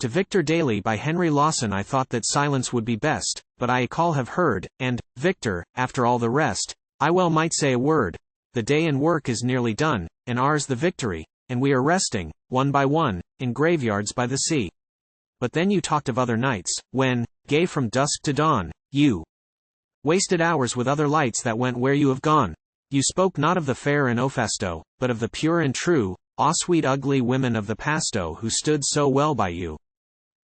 To Victor Daly by Henry Lawson. I thought that silence would be best, but I call have heard, and, Victor, after all the rest, I well might say a word. The day and work is nearly done, and ours the victory, and we are resting, one by one, in graveyards by the sea. But then you talked of other nights, when, gay from dusk to dawn, you wasted hours with other lights that went where you have gone. You spoke not of the fair and ôfastö, but of the pure and true, ôSweet ugly women of the pastö who stood so well by you.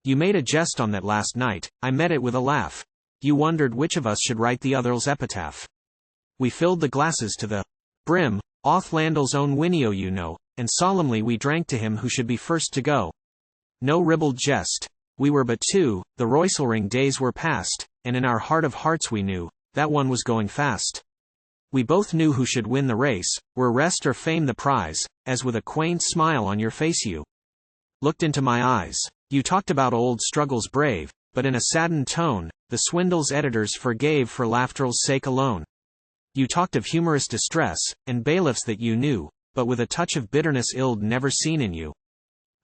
You made a jest on that last night, I met it with a laugh. You wondered which of us should write the otherĺs epitaph. We filled the glasses to the brim, ôThe landĺs own wineö you know, and solemnly we drank to him who should be first to go. No ribald jest. We were but two, the roystĺring days were past, and in our heart of hearts we knew that one was going fast. We both knew who should win the race, were rest or fame the prize, as with a quaint smile on your face you looked into my eyes. You talked about old struggles brave, but in a saddened tone, the swindle's editors forgave for laughter's sake alone. You talked of humorous distress, and bailiffs that you knew, but with a touch of bitterness ill'd never seen in you.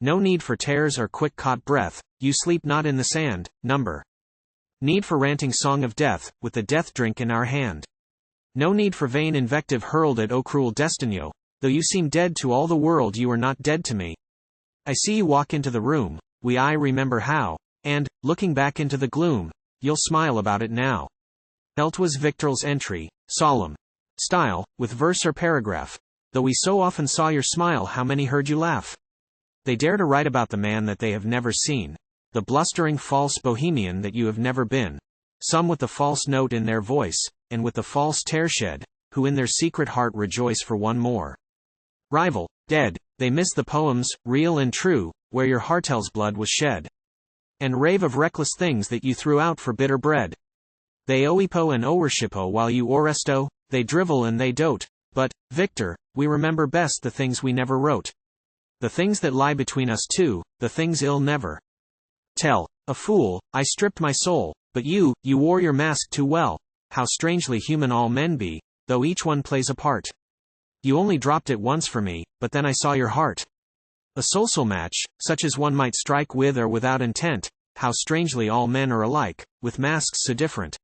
No need for tears or quick caught breath, you sleep not in the sand, number. Need for ranting song of death, with the death drink in our hand. No need for vain invective hurled at cruel destino, though you seem dead to all the world you are not dead to me. I see you walk into the room, I remember how, and, looking back into the gloom, you'll smile about it now. Was Victor's entry, solemn style, with verse or paragraph, though we so often saw your smile how many heard you laugh. They dare to write about the man that they have never seen, the blustering false bohemian that you have never been, some with the false note in their voice, and with the false tear shed, who in their secret heart rejoice for one more rival, dead. They miss the poems, real and true, where your heart's blood was shed, and rave of reckless things that you threw out for bitter bread. They ôepo and ôworshipo while you ôrestö, they drivel and they dote, but, Victor, we remember best the things we never wrote. The things that lie between us two, the things ill never tell. A fool, I stripped my soul, but you wore your mask too well. How strangely human all men be, though each one plays a part. You only dropped it once for me, but then I saw your heart. A social match, such as one might strike with or without intent. How strangely all men are alike, with masks so different.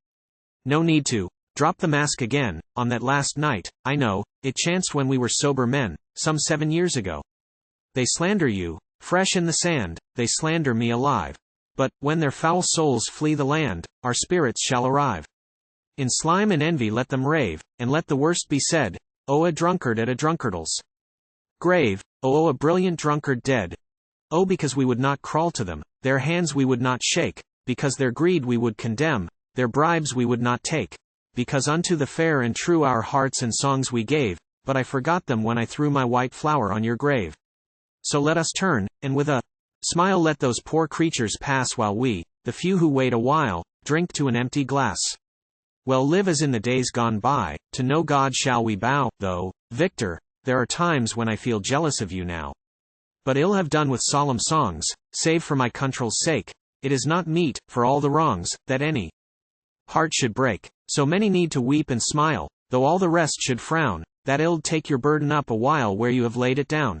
No need to drop the mask again. On that last night, I know, it chanced when we were sober men, some 7 years ago. They slander you, fresh in the sand, they slander me alive. But, when their foul souls flee the land, our spirits shall arrive. In slime and envy let them rave, and let the worst be said. Oh, a drunkard at a drunkard's grave, oh, a brilliant drunkard dead. Oh, because we would not crawl to them, their hands we would not shake, because their greed we would condemn, their bribes we would not take, because unto the fair and true our hearts and songs we gave, but I forgot them when I threw my white flower on your grave. So let us turn, and with a smile let those poor creatures pass while we, the few who wait a while, drink to an empty glass. Well, live as in the days gone by, to no God shall we bow, though, Victor, there are times when I feel jealous of you now. But ill have done with solemn songs, save for my country's sake, it is not meet, for all the wrongs, that any heart should break. So many need to weep and smile, though all the rest should frown, that ill'd take your burden up a while where you have laid it down.